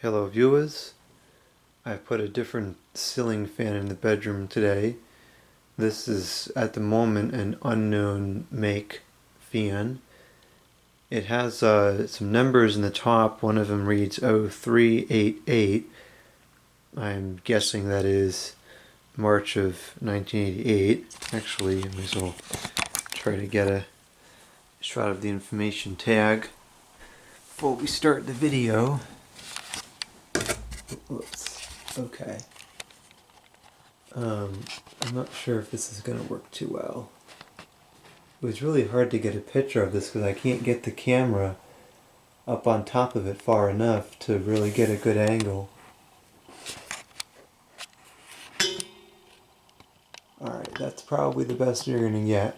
Hello viewers, I put a different ceiling fan in the bedroom today. This is at the moment an unknown make fan. It has some numbers in the top. One of them reads 0388. I'm guessing that is March of 1988. Actually, I may as well try to get a shot of the information tag before we start the video. Whoops. Okay. I'm not sure if this is going to work too well. It was really hard to get a picture of this because I can't get the camera up on top of it far enough to really get a good angle. Alright, that's probably the best you're going to get.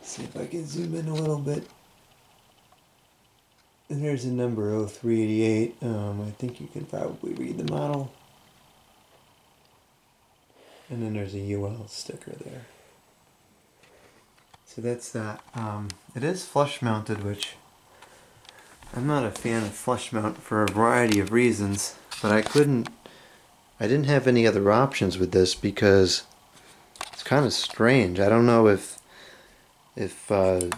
See if I can zoom in a little bit. And there's a number 0388. I think you can probably read the model. And then there's a UL sticker there. So that's that. It is flush mounted, which I'm not a fan of flush mount for a variety of reasons, but I didn't have any other options with this because it's kind of strange. I don't know if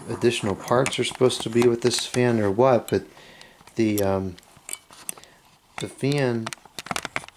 additional parts are supposed to be with this fan or what, but the fan,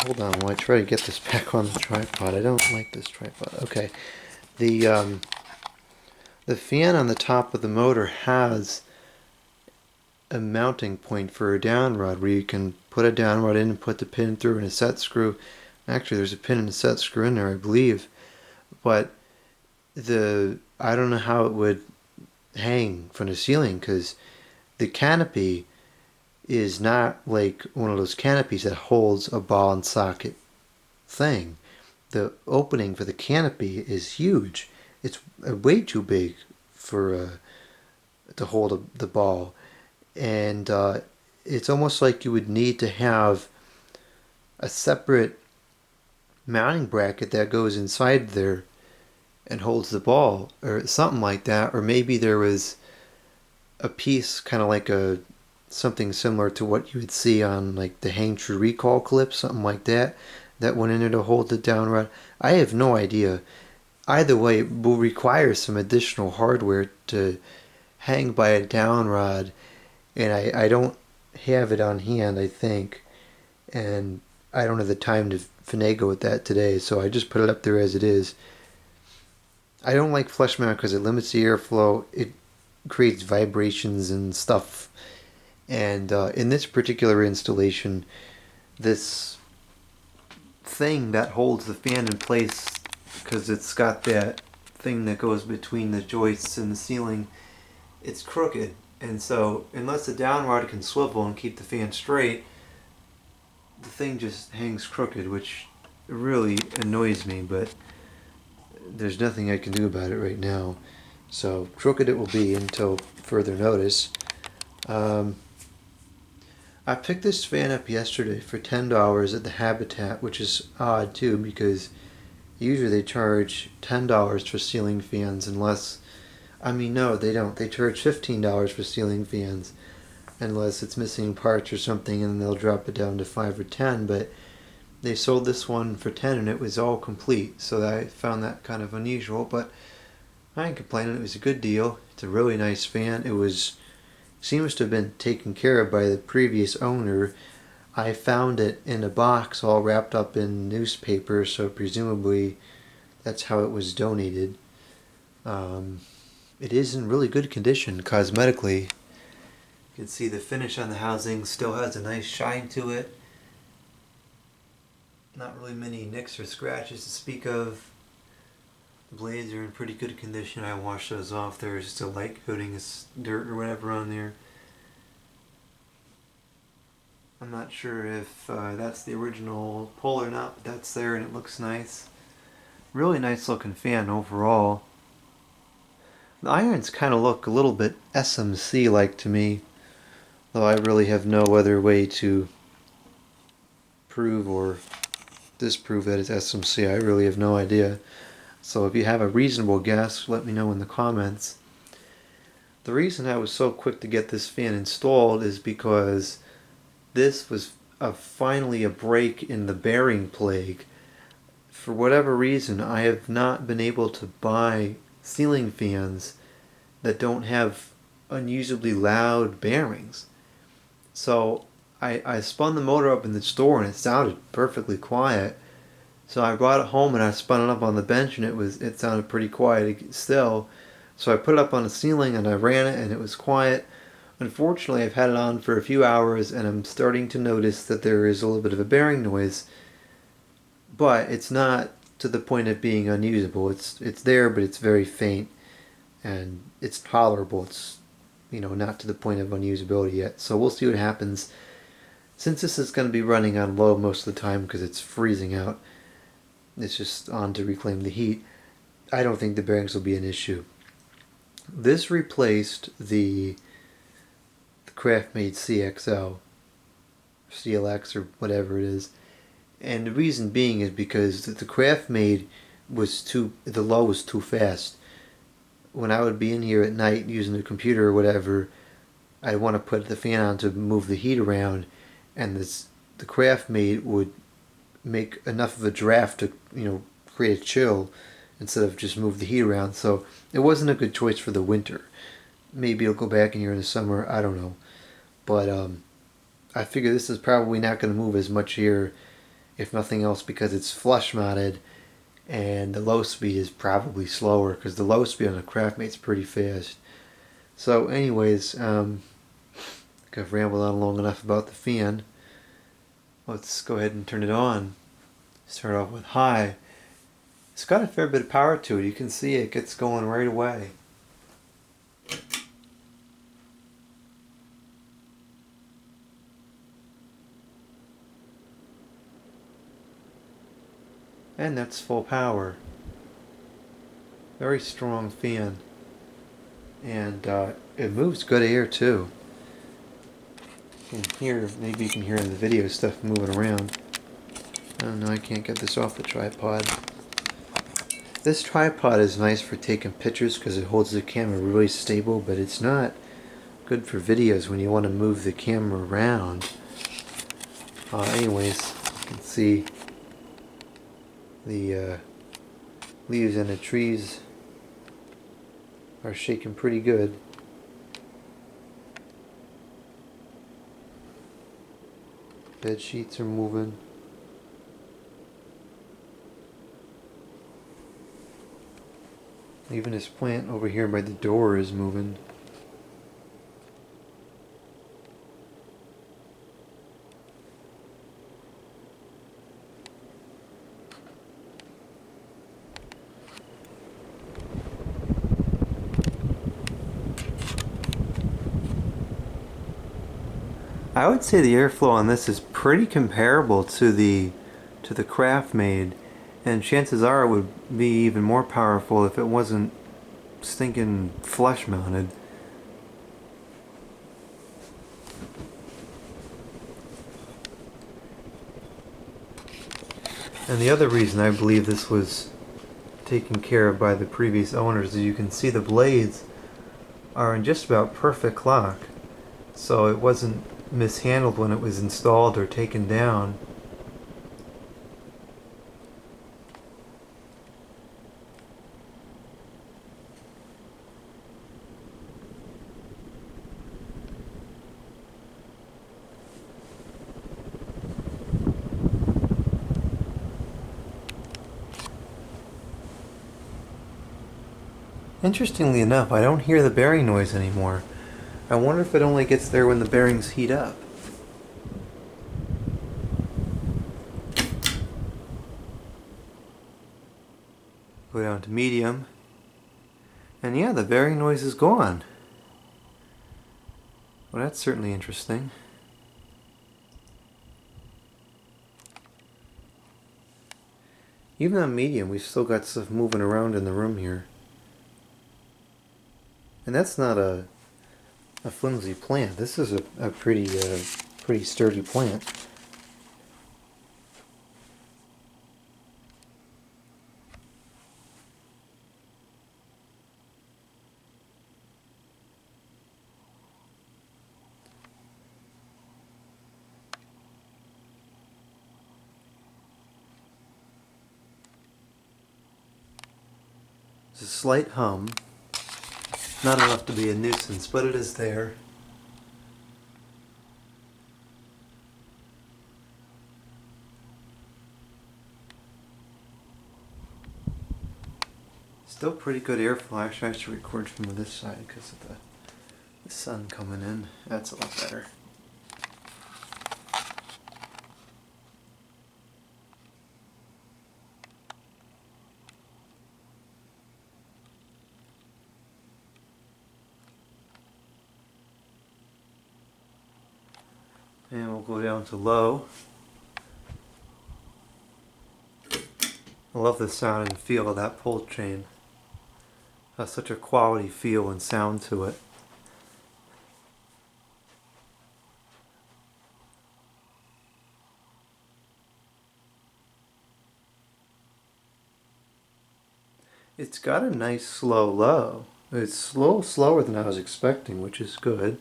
hold on while I try to get this back on the tripod. I don't like this tripod. Okay. The fan on the top of the motor has a mounting point for a down rod where you can put a down rod in and put the pin through and a set screw. Actually, there's a pin and a set screw in there, I believe. But I don't know how it would hang from the ceiling because the canopy is not like one of those canopies that holds a ball and socket thing. The opening for the canopy is huge. It's way too big for to hold the ball, and it's almost like you would need to have a separate mounting bracket that goes inside there and holds the ball or something like that. Or maybe there was a piece kind of like something similar to what you would see on like the hang true recall clip, something like that went in there to hold the down rod. I have no idea. Either way, it will require some additional hardware to hang by a down rod, and I don't have it on hand, I think, and I don't have the time to finagle with that today, so I just put it up there as it is. I don't like flush mount because it limits the airflow. It creates vibrations and stuff. And in this particular installation, this thing that holds the fan in place, because it's got that thing that goes between the joists and the ceiling, it's crooked. And so unless the down rod can swivel and keep the fan straight, the thing just hangs crooked, which really annoys me, but there's nothing I can do about it right now. So crooked it will be until further notice. I picked this fan up yesterday for $10 at the Habitat, which is odd too because usually they charge $10 for ceiling fans unless, I mean no they don't, they charge $15 for ceiling fans unless it's missing parts or something, and they'll drop it down to 5 or 10, but they sold this one for 10 and it was all complete, so I found that kind of unusual, but I ain't complaining. It was a good deal. It's a really nice fan. It seems to have been taken care of by the previous owner. I found it in a box all wrapped up in newspaper, so presumably that's how it was donated. It is in really good condition cosmetically. You can see the finish on the housing still has a nice shine to it. Not really many nicks or scratches to speak of. The blades are in pretty good condition. I washed those off. There's just a light coating of dirt or whatever on there. I'm not sure if that's the original pole or not, but that's there and it looks nice. Really nice looking fan overall. The irons kind of look a little bit SMC like to me, though I really have no other way to prove or disprove that it's SMC. I really have no idea. So if you have a reasonable guess, let me know in the comments. The reason I was so quick to get this fan installed is because this was finally a break in the bearing plague. For whatever reason, I have not been able to buy ceiling fans that don't have unusably loud bearings. So I spun the motor up in the store and it sounded perfectly quiet. So I brought it home and I spun it up on the bench and it sounded pretty quiet still. So I put it up on the ceiling and I ran it and it was quiet. Unfortunately, I've had it on for a few hours and I'm starting to notice that there is a little bit of a bearing noise, but it's not to the point of being unusable. It's there, but it's very faint and it's tolerable. It's, you know, not to the point of unusability yet. So we'll see what happens. Since this is going to be running on low most of the time because it's freezing out, it's just on to reclaim the heat, I don't think the bearings will be an issue. This replaced the Craft-Made CLX or whatever it is. And the reason being is because the Craft-Made the low was too fast. When I would be in here at night using the computer or whatever, I'd want to put the fan on to move the heat around, and the Craft-Made would make enough of a draft to, you know, create a chill instead of just move the heat around. So it wasn't a good choice for the winter. Maybe it'll go back in here in the summer, I don't know. But I figure this is probably not going to move as much here, if nothing else, because it's flush mounted and the low speed is probably slower because the low speed on the Craft-Made's pretty fast. So anyways, I've rambled on long enough about the fan. Let's go ahead and turn it on. Start off with high. It's got a fair bit of power to it. You can see it gets going right away. And that's full power. Very strong fan. And it moves good air too. You can hear, maybe you can hear in the video stuff moving around. Oh no, I can't get this off the tripod. This tripod is nice for taking pictures because it holds the camera really stable, but it's not good for videos when you want to move the camera around. Anyways, you can see the leaves and the trees are shaking pretty good. Bed sheets are moving. Even this plant over here by the door is moving. I would say the airflow on this is pretty comparable to the Craft-Made, and chances are it would be even more powerful if it wasn't stinking flush mounted. And the other reason I believe this was taken care of by the previous owners is you can see the blades are in just about perfect lock, so it wasn't mishandled when it was installed or taken down. Interestingly enough, I don't hear the bearing noise anymore. I wonder if it only gets there when the bearings heat up. Go down to medium. And yeah, the bearing noise is gone. Well, that's certainly interesting. Even on medium, we've still got stuff moving around in the room here. And that's not a flimsy plant. This is a pretty sturdy plant. There's a slight hum. Not enough to be a nuisance, but it is there. Still pretty good airflow. Actually, I should record from this side because of the sun coming in. That's a lot better. And we'll go down to low. I love the sound and feel of that pull chain. It has such a quality feel and sound to it. It's got a nice slow low. It's a little slower than I was expecting, which is good.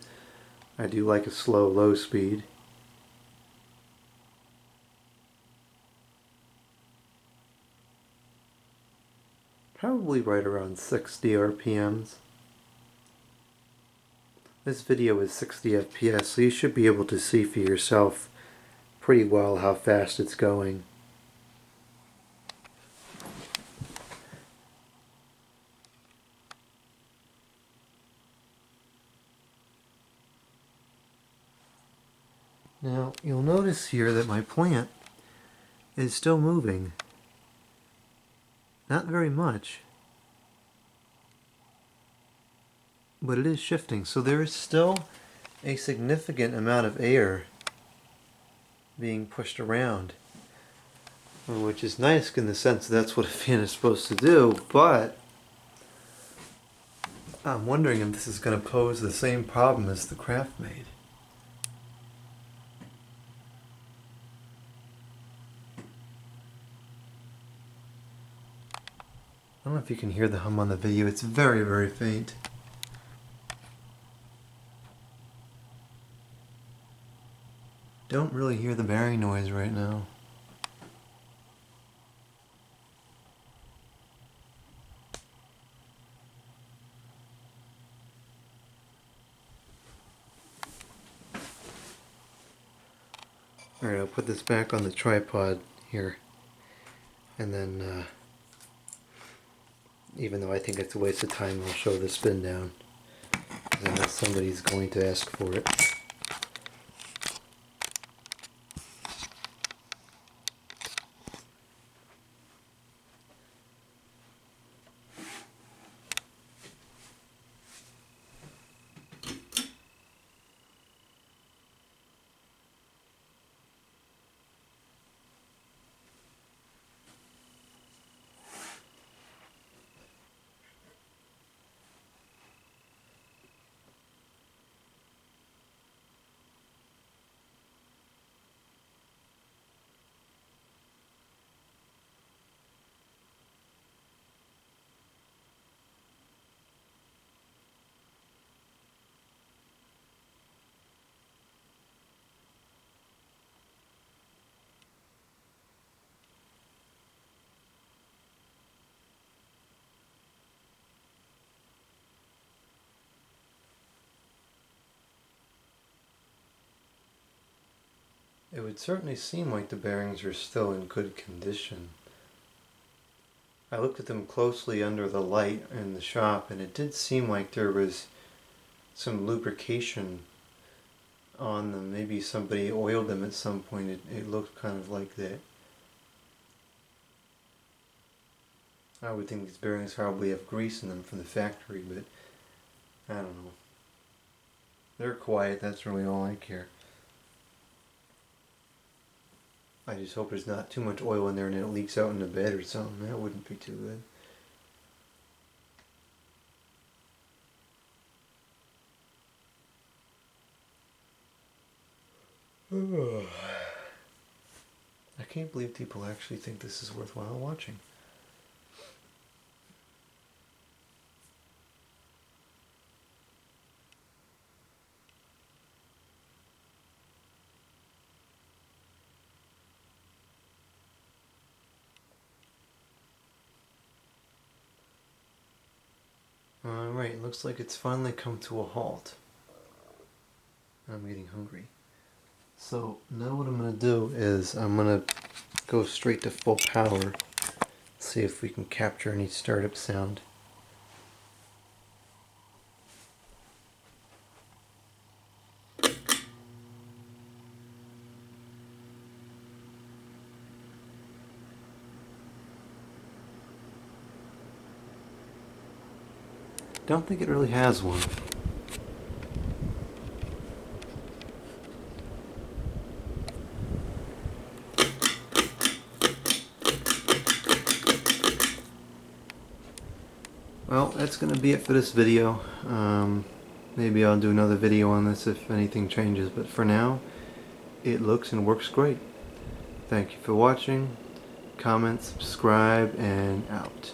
I do like a slow low speed. Probably right around 60 RPMs. This video is 60 FPS, so you should be able to see for yourself pretty well how fast it's going. Now, you'll notice here that my plant is still moving. Not very much, but it is shifting. So there is still a significant amount of air being pushed around, which is nice in the sense that that's what a fan is supposed to do, but I'm wondering if this is going to pose the same problem as the Craft made. I don't know if you can hear the hum on the video. It's very, very faint. Don't really hear the bearing noise right now. Alright, I'll put this back on the tripod here. And then, even though I think it's a waste of time, I'll show the spin down. Because I know somebody's going to ask for it. It would certainly seem like the bearings are still in good condition. I looked at them closely under the light in the shop, and it did seem like there was some lubrication on them. Maybe somebody oiled them at some point. It looked kind of like that. I would think these bearings probably have grease in them from the factory, but I don't know. They're quiet, that's really all I care. I just hope there's not too much oil in there and it leaks out in the bed or something. That wouldn't be too good. I can't believe people actually think this is worthwhile watching. Alright, looks like it's finally come to a halt. I'm getting hungry. So now what I'm going to do is I'm going to go straight to full power. See if we can capture any startup sound. Don't think it really has one. Well, that's going to be it for this video. Maybe I'll do another video on this if anything changes, but for now, it looks and works great. Thank you for watching. Comment, subscribe, and out.